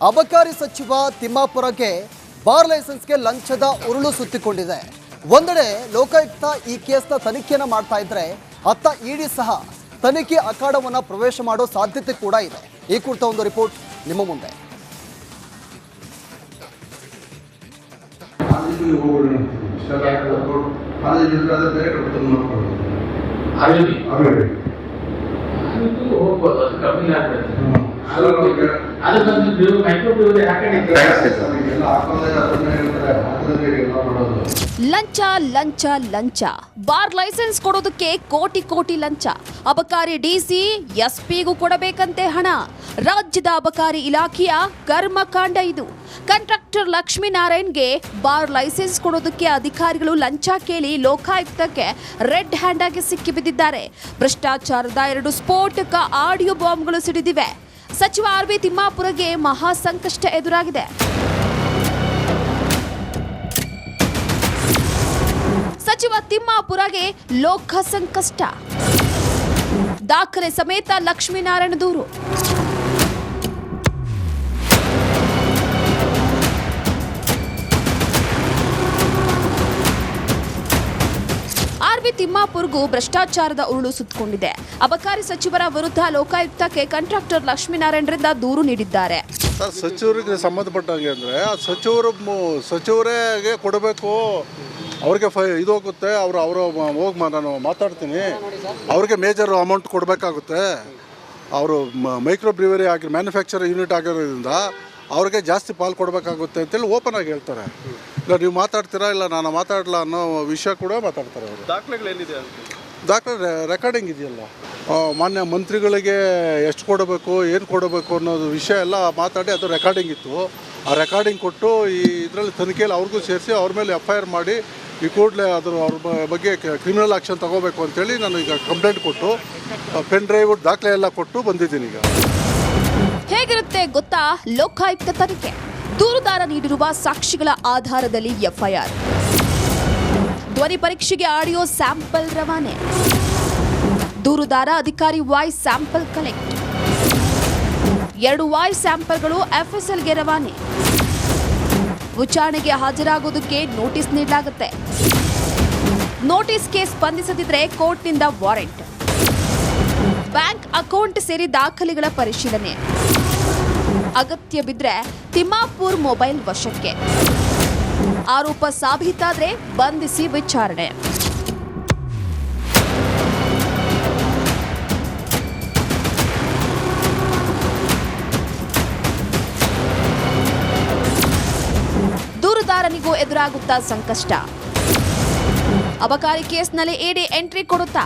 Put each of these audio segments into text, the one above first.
ಅಬಕಾರಿ ಸಚಿವ ತಿಮ್ಮಾಪುರಗೆ ಬಾರ್ ಲೈಸೆನ್ಸ್ಗೆ ಲಂಚದ ಉರುಳು ಸುತ್ತಿಕೊಂಡಿದೆ. ಒಂದೆಡೆ ಲೋಕಾಯುಕ್ತ ಈ ಕೇಸ್ನ ತನಿಖೆಯನ್ನು ಮಾಡ್ತಾ ಇದ್ರೆ ಅತ್ತ ಇಡಿ ಸಹ ತನಿಖೆ ಅಖಾಡವನ್ನು ಪ್ರವೇಶ ಮಾಡೋ ಸಾಧ್ಯತೆ ಕೂಡ ಇದೆ. ಈ ಕುರಿತ ಒಂದು ರಿಪೋರ್ಟ್ ನಿಮ್ಮ ಮುಂದೆ. ಲಂಚ ಲಂಚ ಲಂಚ, ಬಾರ್ ಲೈಸೆನ್ಸ್ ಕೊಡೋದಕ್ಕೆ ಕೋಟಿ ಕೋಟಿ ಲಂಚ. ಅಬಕಾರಿ ಡಿಸಿ ಎಸ್ಪಿಗೂ ಕೊಡಬೇಕಂತೆ ಹಣ. ರಾಜ್ಯದ ಅಬಕಾರಿ ಇಲಾಖೆಯ ಕರ್ಮಕಾಂಡ ಇದು. ಕಾಂಟ್ರಾಕ್ಟರ್ ಲಕ್ಷ್ಮೀನಾರಾಯಣ್ಗೆ ಬಾರ್ ಲೈಸೆನ್ಸ್ ಕೊಡೋದಕ್ಕೆ ಅಧಿಕಾರಿಗಳು ಲಂಚ ಕೇಳಿ ಲೋಕಾಯುಕ್ತಕ್ಕೆ ರೆಡ್ ಹ್ಯಾಂಡ್ ಆಗಿ ಸಿಕ್ಕಿಬಿದ್ದಿದ್ದಾರೆ. ಭ್ರಷ್ಟಾಚಾರದ 2 ಸ್ಫೋಟಕ ಆಡಿಯೋ ಬಾಂಬ್ಗಳು ಸಿಡಿದಿವೆ. ಸಚಿವ ಆರ್.ಬಿ. ತಿಮ್ಮಾಪುರಗೆ ಮಹಾ ಸಂಕಷ್ಟ ಎದುರಾಗಿದೆ. ಸಚಿವ ತಿಮ್ಮಾಪುರಗೆ ಲೋಕ ಸಂಕಷ್ಟ. ದಾಖಲೆ ಸಮೇತ ಲಕ್ಷ್ಮೀನಾರಾಯಣ ದೂರು. ಆರ್.ಬಿ. ತಿಮ್ಮಾಪುರ್ಗೂ ಭ್ರಷ್ಟಾಚಾರದ ಉರುಳು ಸುತ್ತಕೊಂಡಿದೆ. ಅಬಕಾರಿ ಸಚಿವರ ವಿರುದ್ಧ ಲೋಕಾಯುಕ್ತಕ್ಕೆ ಕಾಂಟ್ರಾಕ್ಟರ್ ಲಕ್ಷ್ಮೀನಾರಾಯಣರಿಂದ ದೂರು ನೀಡಿದ್ದಾರೆ. ಸರ್, ಸಚಿವರಿಗೆ ಸಂಬಂಧಪಟ್ಟಂಗೆ ಅಂದರೆ ಸಚಿವರೇ ಕೊಡಬೇಕು. ಅವ್ರಿಗೆ ಇದು ಹೋಗುತ್ತೆ. ಹೋಗಿ ನಾನು ಮಾತಾಡ್ತೀನಿ. ಅವ್ರಿಗೆ ಮೇಜರ್ ಅಮೌಂಟ್ ಕೊಡಬೇಕಾಗುತ್ತೆ. ಅವರು ಮೈಕ್ರೋ ಬ್ರಿವರಿ ಆಗಿ ಮ್ಯಾನುಫ್ಯಾಕ್ಚರ್ ಯೂನಿಟ್ ಆಗಿರೋದ್ರಿಂದ ಅವ್ರಿಗೆ ಜಾಸ್ತಿ ಪಾಲು ಕೊಡಬೇಕಾಗುತ್ತೆ ಅಂತೇಳಿ ಓಪನ್ ಆಗಿ ಹೇಳ್ತಾರೆ. ಇಲ್ಲ ನೀವು ಮಾತಾಡ್ತೀರಾ, ಇಲ್ಲ ನಾನು ಮಾತಾಡಲ್ಲ ಅನ್ನೋ ವಿಷಯ ಕೂಡ ಮಾತಾಡ್ತಾರೆ ಅವರು. ದಾಖಲೆಗಳೇನಿದೆ? ದಾಖಲೆ ರೆಕಾರ್ಡಿಂಗ್ ಇದೆಯಲ್ಲ. ಮಾನ್ಯ ಮಂತ್ರಿಗಳಿಗೆ ಎಷ್ಟು ಕೊಡಬೇಕು, ಏನು ಕೊಡಬೇಕು ಅನ್ನೋದು ವಿಷಯ ಎಲ್ಲ ಮಾತಾಡಿ ಅದು ರೆಕಾರ್ಡಿಂಗ್ ಇತ್ತು. ಆ ರೆಕಾರ್ಡಿಂಗ್ ಕೊಟ್ಟು ಇದರಲ್ಲಿ ತನಿಖೆಯಲ್ಲಿ ಅವ್ರಿಗೂ ಸೇರಿಸಿ ಅವ್ರ ಮೇಲೆ FIR ಮಾಡಿ ಈ ಕೂಡಲೇ ಅವ್ರ ಬಗ್ಗೆ ಕ್ರಿಮಿನಲ್ ಆ್ಯಕ್ಷನ್ ತಗೋಬೇಕು ಅಂತೇಳಿ ನಾನು ಈಗ ಕಂಪ್ಲೇಂಟ್ ಕೊಟ್ಟು ಪೆನ್ ಡ್ರೈವ್ ದಾಖಲೆ ಎಲ್ಲ ಕೊಟ್ಟು ಬಂದಿದ್ದೀನಿ. ಈಗ ಹೇಗಿರುತ್ತೆ ಗೊತ್ತಾ ಲೋಕಾಯುಕ್ತ ತನಿಖೆ? ದೂರುದಾರ ನೀಡಿರುವ ಸಾಕ್ಷಿಗಳ ಆಧಾರದಲ್ಲಿ FIR, ಧ್ವನಿ ಪರೀಕ್ಷೆಗೆ ಆಡಿಯೋ ಸ್ಯಾಂಪಲ್ ರವಾನೆ, ದೂರುದಾರ ಅಧಿಕಾರಿ ವಾಯ್ಸ್ ಸ್ಯಾಂಪಲ್ ಕಲೆಕ್ಟ್, 2 ವಾಯ್ಸ್ ಸ್ಯಾಂಪಲ್ಗಳು FSLಗೆ ರವಾನೆ, ವಿಚಾರಣೆಗೆ ಹಾಜರಾಗೋದಕ್ಕೆ ನೋಟಿಸ್ ನೀಡಲಾಗುತ್ತೆ. ನೋಟಿಸ್ಗೆ ಸ್ಪಂದಿಸದಿದ್ರೆ ಕೋರ್ಟ್ನಿಂದ ವಾರೆಂಟ್, ಬ್ಯಾಂಕ್ ಅಕೌಂಟ್ ಸೇರಿ ದಾಖಲೆಗಳ ಪರಿಶೀಲನೆ, ಅಗತ್ಯ ಬಿದ್ರೆ ತಿಮ್ಮಾಪುರ್ ಮೊಬೈಲ್ ವಶಕ್ಕೆ, ಆರೋಪ ಸಾಬೀತಾದ್ರೆ ಬಂಧಿಸಿ ವಿಚಾರಣೆ. ದೂರುದಾರನಿಗೂ ಎದುರಾಗುತ್ತಾ ಸಂಕಷ್ಟ. ಅಬಕಾರಿ ಕೇಸ್ನಲ್ಲಿ ಇಡಿ ಎಂಟ್ರಿ ಕೊಡುತ್ತಾ?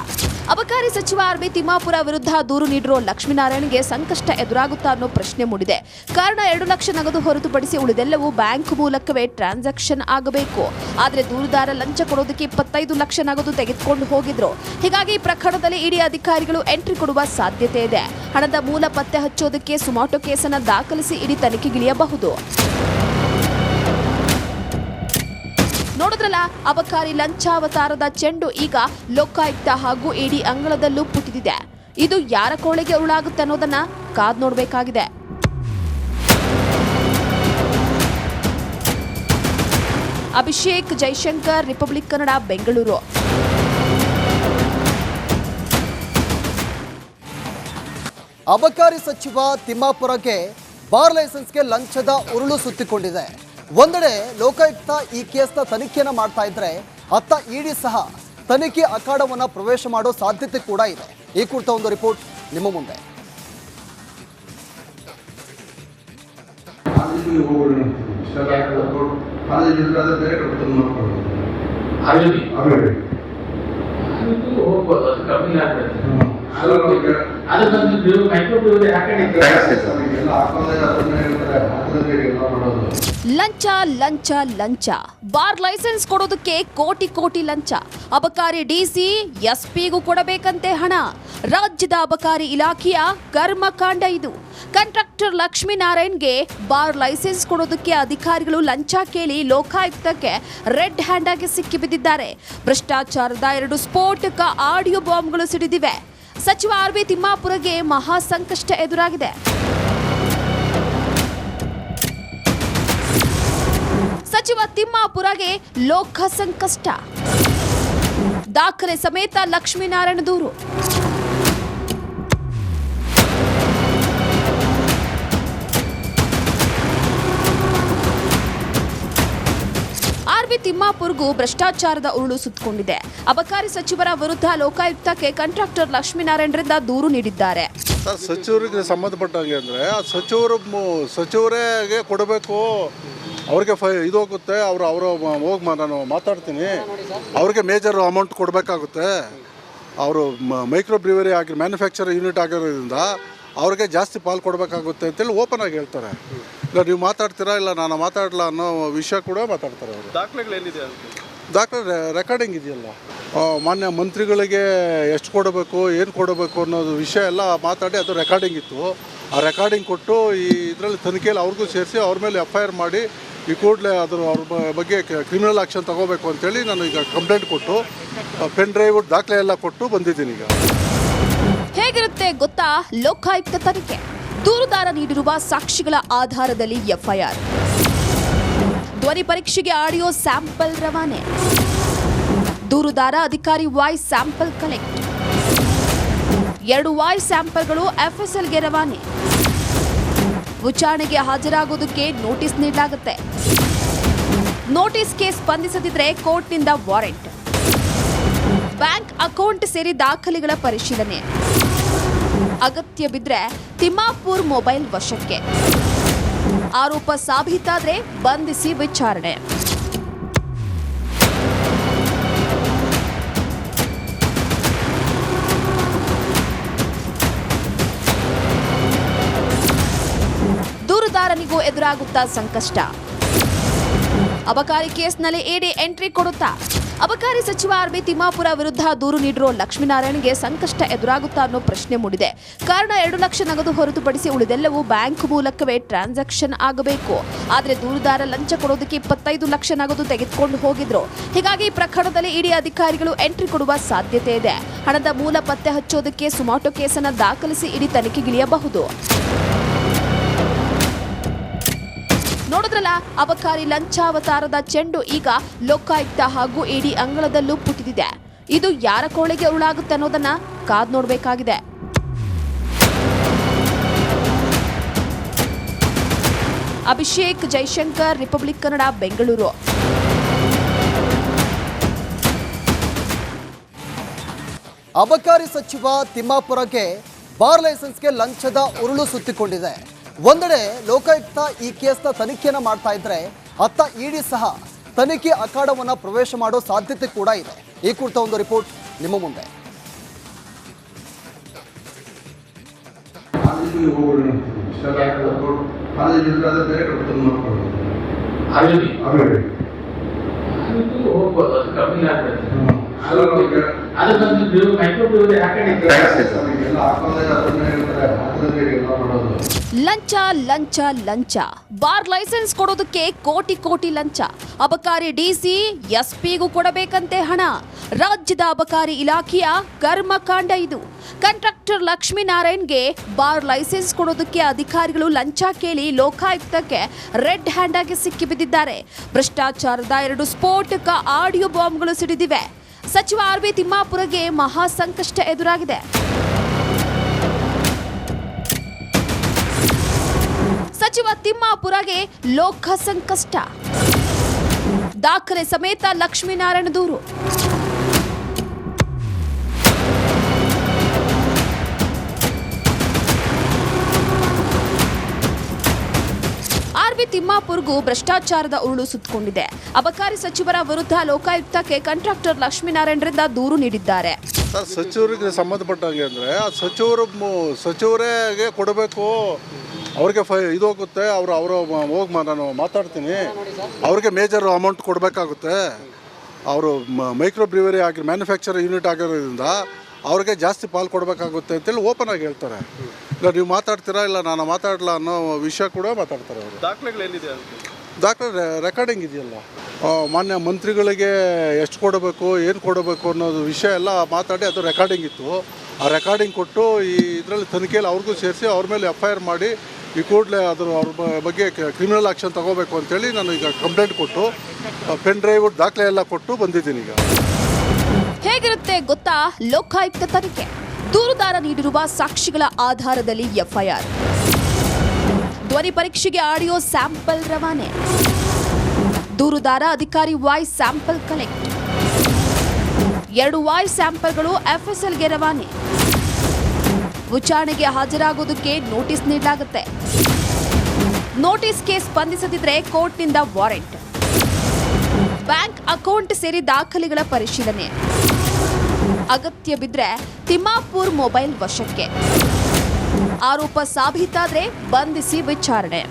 ಅಬಕಾರಿ ಸಚಿವ ಆರ್.ಬಿ. ತಿಮ್ಮಾಪುರ ವಿರುದ್ಧ ದೂರು ನೀಡಿರೋ ಲಕ್ಷ್ಮೀನಾರಾಯಣ್ಗೆ ಸಂಕಷ್ಟ ಎದುರಾಗುತ್ತಾ ಅನ್ನೋ ಪ್ರಶ್ನೆ ಮೂಡಿದೆ. ಕಾರಣ 2 ಲಕ್ಷ ನಗದು ಹೊರತುಪಡಿಸಿ ಉಳಿದೆಲ್ಲವೂ ಬ್ಯಾಂಕ್ ಮೂಲಕವೇ ಟ್ರಾನ್ಸಾಕ್ಷನ್ ಆಗಬೇಕು. ಆದರೆ ದೂರುದಾರ ಲಂಚ ಕೊಡೋದಕ್ಕೆ 25 ಲಕ್ಷ ನಗದು ತೆಗೆದುಕೊಂಡು ಹೋಗಿದ್ರು. ಹೀಗಾಗಿ ಪ್ರಕರಣದಲ್ಲಿ ಇಡಿ ಅಧಿಕಾರಿಗಳು ಎಂಟ್ರಿ ಕೊಡುವ ಸಾಧ್ಯತೆ ಇದೆ. ಹಣದ ಮೂಲ ಪತ್ತೆ ಹಚ್ಚೋದಕ್ಕೆ ಸುಮಾಟೋ ಕೇಸನ್ನು ದಾಖಲಿಸಿ ಇಡಿ ತನಿಖೆಗಿಳಿಯಬಹುದು. ನೋಡಿದ್ರಲ್ಲ, ಅಬಕಾರಿ ಲಂಚಾವತಾರದ ಚೆಂಡು ಈಗ ಲೋಕಾಯುಕ್ತ ಹಾಗೂ ಇಡಿ ಅಂಗಳದಲ್ಲೂ ಪುಟಿದಿದೆ. ಇದು ಯಾರ ಕೋಳೆಗೆ ಉರುಳಾಗುತ್ತೆ ಅನ್ನೋದನ್ನ ಕಾದ್ ನೋಡಬೇಕಾಗಿದೆ. ಅಭಿಷೇಕ್ ಜೈಶಂಕರ್, ರಿಪಬ್ಲಿಕ್ ಕನ್ನಡ, ಬೆಂಗಳೂರು. ಅಬಕಾರಿ ಸಚಿವ ತಿಮ್ಮಾಪುರಗೆ ಬಾರ್ ಲೈಸೆನ್ಸ್ಗೆ ಲಂಚದ ಉರುಳು ಸುತ್ತಿಕೊಂಡಿದೆ. ಒಂದೆಡೆ ಲೋಕಾಯುಕ್ತ ಈ ಕೇಸ್ನ ತನಿಖೆಯನ್ನು ಮಾಡ್ತಾ ಇದ್ರೆ ಅತ್ತ ಇಡಿ ಸಹ ತನಿಖೆ ಅಖಾಡವನ್ನು ಪ್ರವೇಶ ಮಾಡೋ ಸಾಧ್ಯತೆ ಕೂಡ ಇದೆ. ಈ ಕುರಿತ ಒಂದು ರಿಪೋರ್ಟ್ ನಿಮ್ಮ ಮುಂದೆ. ಲಂಚ ಲಂಚ ಲಂಚ, ಬಾರ್ ಲೈಸೆನ್ಸ್ ಕೊಡೋದಕ್ಕೆ ಕೋಟಿ ಕೋಟಿ ಲಂಚ. ಅಬಕಾರಿ ಡಿಸಿ ಎಸ್ಪಿಗೂ ಕೊಡಬೇಕಂತೆ ಹಣ. ರಾಜ್ಯದ ಅಬಕಾರಿ ಇಲಾಖೆಯ ಕರ್ಮಕಾಂಡ ಇದು. ಕಾಂಟ್ರಾಕ್ಟರ್ ಲಕ್ಷ್ಮೀನಾರಾಯಣ್ಗೆ ಬಾರ್ ಲೈಸೆನ್ಸ್ ಕೊಡೋದಕ್ಕೆ ಅಧಿಕಾರಿಗಳು ಲಂಚ ಕೇಳಿ ಲೋಕಾಯುಕ್ತಕ್ಕೆ ರೆಡ್ ಹ್ಯಾಂಡ್ ಆಗಿ ಸಿಕ್ಕಿಬಿದ್ದಿದ್ದಾರೆ. ಭ್ರಷ್ಟಾಚಾರದ 2 ಸ್ಫೋಟಕ ಆಡಿಯೋ ಬಾಂಬ್ಗಳು ಸಿಡಿದಿವೆ. ಸಚಿವ ಆರ್.ಬಿ. ತಿಮ್ಮಾಪುರಗೆ ಮಹಾ ಸಂಕಷ್ಟ ಎದುರಾಗಿದೆ. ಸಚಿವ ತಿಮ್ಮಾಪುರಗೆ ಲೋಕ ಸಂಕಷ್ಟ, ದಾಖಲೆ ಸಮೇತ ಲಕ್ಷ್ಮೀನಾರಾಯಣ ದೂರು. ಆರ್ವಿ ತಿಮ್ಮಾಪುರ್ಗೂ ಭ್ರಷ್ಟಾಚಾರದ ಉರುಳು ಸುತ್ತಕೊಂಡಿದೆ. ಅಬಕಾರಿ ಸಚಿವರ ವಿರುದ್ಧ ಲೋಕಾಯುಕ್ತಕ್ಕೆ ಕಾಂಟ್ರಾಕ್ಟರ್ ಲಕ್ಷ್ಮೀನಾರಾಯಣರಿಂದ ದೂರು ನೀಡಿದ್ದಾರೆ. ಸಚಿವರಿಗೆ ಸಂಬಂಧಪಟ್ಟಂಗೆ ಅಂದರೆ ಆ ಸಚಿವರೇ ಕೊಡಬೇಕು. ಅವ್ರಿಗೆ ಇದು ಹೋಗುತ್ತೆ, ಅವರು ಹೋಗಿ ನಾನು ಮಾತಾಡ್ತೀನಿ, ಅವ್ರಿಗೆ ಮೇಜರ್ ಅಮೌಂಟ್ ಕೊಡಬೇಕಾಗುತ್ತೆ. ಅವರು ಮೈಕ್ರೋ ಬ್ರಿವರಿ ಆಗಿ ಮ್ಯಾನುಫ್ಯಾಕ್ಚರ್ ಯೂನಿಟ್ ಆಗಿರೋದ್ರಿಂದ ಅವ್ರಿಗೆ ಜಾಸ್ತಿ ಪಾಲು ಕೊಡಬೇಕಾಗುತ್ತೆ ಅಂತೇಳಿ ಓಪನ್ ಆಗಿ ಹೇಳ್ತಾರೆ. ಇಲ್ಲ ನೀವು ಮಾತಾಡ್ತೀರಾ, ಇಲ್ಲ ನಾನು ಮಾತಾಡಲ್ಲ ಅನ್ನೋ ವಿಷಯ ಕೂಡ ಮಾತಾಡ್ತಾರೆ ಅವರು. ದಾಖಲೆಗಳೇನಿದೆ? ದಾಖಲೆ ರೆಕಾರ್ಡಿಂಗ್ ಇದೆಯಲ್ಲ, ಮಾನ್ಯ ಮಂತ್ರಿಗಳಿಗೆ ಎಷ್ಟು ಕೊಡಬೇಕು, ಏನು ಕೊಡಬೇಕು ಅನ್ನೋದು ವಿಷಯ ಎಲ್ಲ ಮಾತಾಡಿ ಅದು ರೆಕಾರ್ಡಿಂಗ್ ಇತ್ತು. ಆ ರೆಕಾರ್ಡಿಂಗ್ ಕೊಟ್ಟು ಈ ಇದರಲ್ಲಿ ತನಿಖೆಯಲ್ಲಿ ಅವ್ರಿಗೂ ಸೇರಿಸಿ ಅವ್ರ ಮೇಲೆ FIR ಮಾಡಿ ಈ ಕೂಡಲೇ ಅವ್ರ ಬಗ್ಗೆ ಕ್ರಿಮಿನಲ್ ಆ್ಯಕ್ಷನ್ ತಗೋಬೇಕು ಅಂತೇಳಿ ನಾನು ಈಗ ಕಂಪ್ಲೇಂಟ್ ಕೊಟ್ಟು ಪೆನ್ ಡ್ರೈವ್ ದಾಖಲೆ ಎಲ್ಲ ಕೊಟ್ಟು ಬಂದಿದ್ದೀನಿ. ಈಗ ಹೇಗಿರುತ್ತೆ ಗೊತ್ತಾ ಲೋಕಾಯುಕ್ತ ತನಿಖೆ? ದೂರುದಾರ ನೀಡಿರುವ ಸಾಕ್ಷಿಗಳ ಆಧಾರದಲ್ಲಿ FIR, ಧ್ವನಿ ಪರೀಕ್ಷೆಗೆ ಆಡಿಯೋ ಸ್ಯಾಂಪಲ್ ರವಾನೆ, ದೂರುದಾರ ಅಧಿಕಾರಿ ವಾಯ್ಸ್ ಸ್ಯಾಂಪಲ್ ಕಲೆಕ್ಟ್, 2 ವಾಯ್ಸ್ ಸ್ಯಾಂಪಲ್ಗಳು FSLಗೆ ರವಾನೆ, ವಿಚಾರಣೆಗೆ ಹಾಜರಾಗೋದಕ್ಕೆ ನೋಟಿಸ್ ನೀಡಲಾಗುತ್ತೆ. ನೋಟಿಸ್ಗೆ ಸ್ಪಂದಿಸದಿದ್ರೆ ಕೋರ್ಟ್ನಿಂದ ವಾರೆಂಟ್, ಬ್ಯಾಂಕ್ ಅಕೌಂಟ್ ಸೇರಿ ದಾಖಲೆಗಳ ಪರಿಶೀಲನೆ, ಅಗತ್ಯ ಬಿದ್ರೆ ತಿಮ್ಮಾಪುರ್ ಮೊಬೈಲ್ ವಶಕ್ಕೆ, ಆರೋಪ ಸಾಬೀತಾದ್ರೆ ಬಂಧಿಸಿ ವಿಚಾರಣೆ. ದೂರುದಾರನಿಗೂ ಎದುರಾಗುತ್ತಾ ಸಂಕಷ್ಟ. ಅಬಕಾರಿ ಕೇಸ್ನಲ್ಲಿ ED ಎಂಟ್ರಿ ಕೊಡುತ್ತಾ? ಅಬಕಾರಿ ಸಚಿವ ಆರ್ವಿ ತಿಮ್ಮಾಪುರ ವಿರುದ್ಧ ದೂರು ನೀಡಿರೋ ಲಕ್ಷ್ಮೀನಾರಾಯಣ್ಗೆ ಸಂಕಷ್ಟ ಎದುರಾಗುತ್ತಾ ಅನ್ನೋ ಪ್ರಶ್ನೆ ಮೂಡಿದೆ. ಕಾರಣ 2 ಲಕ್ಷ ನಗದು ಹೊರತುಪಡಿಸಿ ಉಳಿದೆಲ್ಲವೂ ಬ್ಯಾಂಕ್ ಮೂಲಕವೇ ಟ್ರಾನ್ಸಾಕ್ಷನ್ ಆಗಬೇಕು. ಆದರೆ ದೂರುದಾರ ಲಂಚ ಕೊಡೋದಕ್ಕೆ 25 ಲಕ್ಷ ನಗದು ತೆಗೆದುಕೊಂಡು ಹೋಗಿದ್ರು. ಹೀಗಾಗಿ ಪ್ರಕರಣದಲ್ಲಿ ED ಅಧಿಕಾರಿಗಳು ಎಂಟ್ರಿ ಕೊಡುವ ಸಾಧ್ಯತೆ ಇದೆ. ಹಣದ ಮೂಲ ಪತ್ತೆ ಹಚ್ಚೋದಕ್ಕೆ ಸುಮಾಟೋ ಕೇಸನ್ನು ದಾಖಲಿಸಿ ED ತನಿಖೆಗಿಳಿಯಬಹುದು. ನೋಡಿದ್ರಲ್ಲ, ಅಬಕಾರಿ ಲಂಚಾವತಾರದ ಚೆಂಡು ಈಗ ಲೋಕಾಯುಕ್ತ ಹಾಗೂ ED ಅಂಗಳದಲ್ಲೂ ಪುಟಿದಿದೆ. ಇದು ಯಾರ ಕೋಳೆಗೆ ಉರುಳಾಗುತ್ತೆ ಅನ್ನೋದನ್ನ ಕಾದ್ ನೋಡಬೇಕಾಗಿದೆ. ಅಭಿಷೇಕ್ ಜೈಶಂಕರ್, ರಿಪಬ್ಲಿಕ್ ಕನ್ನಡ, ಬೆಂಗಳೂರು. ಅಬಕಾರಿ ಸಚಿವ ತಿಮ್ಮಾಪುರಗೆ ಬಾರ್ ಲೈಸೆನ್ಸ್ಗೆ ಲಂಚದ ಉರುಳು ಸುತ್ತಿಕೊಂಡಿದೆ. ಒಂದೆಡೆ ಲೋಕಾಯುಕ್ತ ಈ ಕೇಸ್ನ ತನಿಖೆಯನ್ನು ಮಾಡ್ತಾ ಇದ್ರೆ, ಅತ್ತ ED ಸಹ ತನಿಖೆ ಅಖಾಡವನ್ನು ಪ್ರವೇಶ ಮಾಡೋ ಸಾಧ್ಯತೆ ಕೂಡ ಇದೆ. ಈ ಕುರಿತ ಒಂದು ರಿಪೋರ್ಟ್ ನಿಮ್ಮ ಮುಂದೆ. ಲಂಚ ಲಂಚ ಲಂಚ, ಬಾರ್ ಲೈಸೆನ್ಸ್ ಕೊಡೋದಕ್ಕೆ ಕೋಟಿ ಕೋಟಿ ಲಂಚ. ಅಬಕಾರಿ DC SPಗೂ ಕೊಡಬೇಕಂತೆ ಹಣ. ರಾಜ್ಯದ ಅಬಕಾರಿ ಇಲಾಖೆಯ ಕರ್ಮಕಾಂಡ ಇದು. ಕಾಂಟ್ರಾಕ್ಟರ್ ಲಕ್ಷ್ಮೀನಾರಾಯಣ್ಗೆ ಬಾರ್ ಲೈಸೆನ್ಸ್ ಕೊಡೋದಕ್ಕೆ ಅಧಿಕಾರಿಗಳು ಲಂಚ ಕೇಳಿ ಲೋಕಾಯುಕ್ತಕ್ಕೆ ರೆಡ್ ಹ್ಯಾಂಡ್ ಆಗಿ ಸಿಕ್ಕಿಬಿದ್ದಿದ್ದಾರೆ. ಭ್ರಷ್ಟಾಚಾರದ 2 ಸ್ಫೋಟಕ ಆಡಿಯೋ ಬಾಂಬ್ಗಳು ಸಿಡಿದಿವೆ. ಸಚಿವ ಆರ್ವಿ ತಿಮ್ಮಾಪುರಗೆ ಮಹಾ ಸಂಕಷ್ಟ ಎದುರಾಗಿದೆ. ಸಚಿವ ತಿಮ್ಮಾಪುರಗೆ ಲೋಕ ಸಂಕಷ್ಟ, ದಾಖಲೆ ಸಮೇತ ಲಕ್ಷ್ಮೀನಾರಾಯಣ ದೂರು. ಆರ್ವಿ ತಿಮ್ಮಾಪುರ್ಗೂ ಭ್ರಷ್ಟಾಚಾರದ ಉರುಳು ಸುತ್ತಕೊಂಡಿದೆ. ಅಬಕಾರಿ ಸಚಿವರ ವಿರುದ್ಧ ಲೋಕಾಯುಕ್ತಕ್ಕೆ ಕಾಂಟ್ರಾಕ್ಟರ್ ಲಕ್ಷ್ಮೀನಾರಾಯಣರಿಂದ ದೂರು ನೀಡಿದ್ದಾರೆ. ಸಚಿವರಿಗೆ ಸಂಬಂಧಪಟ್ಟಂಗೆ ಅಂದರೆ ಆ ಸಚಿವರೇ ಕೊಡಬೇಕು. ಅವ್ರಿಗೆ ಇದು ಹೋಗುತ್ತೆ, ಅವರು ಹೋಗಿ ನಾನು ಮಾತಾಡ್ತೀನಿ, ಅವ್ರಿಗೆ ಮೇಜರ್ ಅಮೌಂಟ್ ಕೊಡಬೇಕಾಗುತ್ತೆ. ಅವರು ಮೈಕ್ರೋ ಬ್ರಿವರಿ ಆಗಿ ಮ್ಯಾನುಫ್ಯಾಕ್ಚರ್ ಯೂನಿಟ್ ಆಗಿರೋದ್ರಿಂದ ಅವ್ರಿಗೆ ಜಾಸ್ತಿ ಪಾಲು ಕೊಡಬೇಕಾಗುತ್ತೆ ಅಂತೇಳಿ ಓಪನ್ ಆಗಿ ಹೇಳ್ತಾರೆ. ಇಲ್ಲ ನೀವು ಮಾತಾಡ್ತೀರಾ, ಇಲ್ಲ ನಾನು ಮಾತಾಡಲ್ಲ ಅನ್ನೋ ವಿಷಯ ಕೂಡ ಮಾತಾಡ್ತಾರೆ ಅವರು. ದಾಖಲೆಗಳೇನಿದೆ? ದಾಖಲೆ ರೆಕಾರ್ಡಿಂಗ್ ಇದೆಯಲ್ಲ, ಮಾನ್ಯ ಮಂತ್ರಿಗಳಿಗೆ ಎಷ್ಟು ಕೊಡಬೇಕು, ಏನು ಕೊಡಬೇಕು ಅನ್ನೋದು ವಿಷಯ ಎಲ್ಲ ಮಾತಾಡಿ ಅದು ರೆಕಾರ್ಡಿಂಗ್ ಇತ್ತು. ಆ ರೆಕಾರ್ಡಿಂಗ್ ಕೊಟ್ಟು ಈ ಇದರಲ್ಲಿ ತನಿಖೆಯಲ್ಲಿ ಅವ್ರಿಗೂ ಸೇರಿಸಿ ಅವ್ರ ಮೇಲೆ FIR ಮಾಡಿ ಈ ಕೂಡಲೇ ಅವ್ರ ಬಗ್ಗೆ ಕ್ರಿಮಿನಲ್ ಆ್ಯಕ್ಷನ್ ತಗೋಬೇಕು ಅಂತೇಳಿ ನಾನು ಈಗ ಕಂಪ್ಲೇಂಟ್ ಕೊಟ್ಟು ಪೆನ್ ಡ್ರೈವ್ ದಾಖಲೆ ಎಲ್ಲ ಕೊಟ್ಟು ಬಂದಿದ್ದೀನಿ ಈಗ. ಹೇಗಿರುತ್ತೆ ಗೊತ್ತಾ ಲೋಕಾಯುಕ್ತ ತನಿಖೆ? ದೂರುದಾರ ನೀಡಿರುವ ಸಾಕ್ಷಿಗಳ ಆಧಾರದಲ್ಲಿ ಎಫ್ಐಆರ್, ಧ್ವನಿ ಪರೀಕ್ಷೆಗೆ ಆಡಿಯೋ ಸ್ಯಾಂಪಲ್ ರವಾನೆ, ದೂರುದಾರ ಅಧಿಕಾರಿ ವಾಯ್ಸ್ ಸ್ಯಾಂಪಲ್ ಕಲೆಕ್ಟ್, 2 ವಾಯ್ಸ್ ಸ್ಯಾಂಪಲ್ಗಳು ಎಫ್ಎಸ್ಎಲ್ಗೆ ರವಾನೆ, ವಿಚಾರಣೆಗೆ ಹಾಜರಾಗುವುದಕ್ಕೆ ನೋಟಿಸ್ ನೀಡಲಾಗುತ್ತೆ. ನೋಟಿಸ್ಗೆ ಸ್ಪಂದಿಸದಿದ್ರೆ ಕೋರ್ಟ್ನಿಂದ ವಾರೆಂಟ್, ಬ್ಯಾಂಕ್ ಅಕೌಂಟ್ ಸೇರಿ ದಾಖಲೆಗಳ ಪರಿಶೀಲನೆ, ಅಗತ್ಯ ಬಿದ್ರೆ ತಿಮ್ಮಾಪುರ್ ಮೊಬೈಲ್ ವಶಕ್ಕೆ, ಆರೋಪ ಸಾಬೀತಾದ್ರೆ ಬಂಧಿಸಿ ವಿಚಾರಣೆ.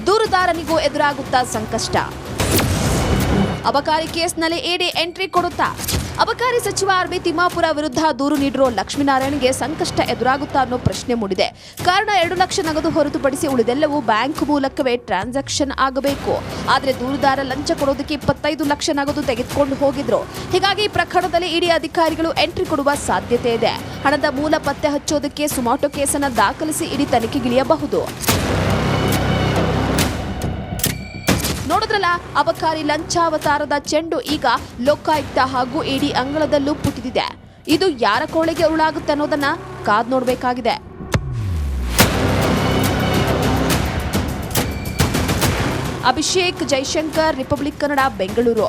ದೂರುದಾರನಿಗೂ ಎದುರಾಗುತ್ತಾ ಸಂಕಷ್ಟ. ಅಬಕಾರಿ ಕೇಸ್ನಲ್ಲಿ ಇಡಿ ಎಂಟ್ರಿ ಕೊಡುತ್ತಾ? ಅಬಕಾರಿ ಸಚಿವ ಆರ್.ಬಿ. ತಿಮ್ಮಾಪುರ ವಿರುದ್ಧ ದೂರು ನೀಡಿರೋ ಲಕ್ಷ್ಮೀನಾರಾಯಣ್ಗೆ ಸಂಕಷ್ಟ ಎದುರಾಗುತ್ತಾ ಅನ್ನೋ ಪ್ರಶ್ನೆ ಮೂಡಿದೆ. ಕಾರಣ 2 ಲಕ್ಷ ನಗದು ಹೊರತುಪಡಿಸಿ ಉಳಿದೆಲ್ಲವೂ ಬ್ಯಾಂಕ್ ಮೂಲಕವೇ ಟ್ರಾನ್ಸಾಕ್ಷನ್ ಆಗಬೇಕು. ಆದರೆ ದೂರುದಾರ ಲಂಚ ಕೊಡೋದಕ್ಕೆ 25 ಲಕ್ಷ ನಗದು ತೆಗೆದುಕೊಂಡು ಹೋಗಿದ್ರು. ಹೀಗಾಗಿ ಪ್ರಕರಣದಲ್ಲಿ ಇಡಿ ಅಧಿಕಾರಿಗಳು ಎಂಟ್ರಿ ಕೊಡುವ ಸಾಧ್ಯತೆ ಇದೆ. ಹಣದ ಮೂಲ ಪತ್ತೆ ಹಚ್ಚೋದಕ್ಕೆ ಸುಮಾಟೋ ಕೇಸನ್ನು ದಾಖಲಿಸಿ ಇಡಿ ತನಿಖೆಗಿಳಿಯಬಹುದು. ನೋಡಿದ್ರಲ್ಲ, ಅಬಕಾರಿ ಲಂಚಾವತಾರದ ಚೆಂಡು ಈಗ ಲೋಕಾಯುಕ್ತ ಹಾಗೂ ಇಡಿ ಅಂಗಳದಲ್ಲೂ ಪುಟಿದಿದೆ. ಇದು ಯಾರ ಕೋಳೆಗೆ ಉರುಳಾಗುತ್ತೆ ಅನ್ನೋದನ್ನ ಕಾದ್ ನೋಡಬೇಕಾಗಿದೆ. ಅಭಿಷೇಕ್ ಜೈಶಂಕರ್, ರಿಪಬ್ಲಿಕ್ ಕನ್ನಡ, ಬೆಂಗಳೂರು.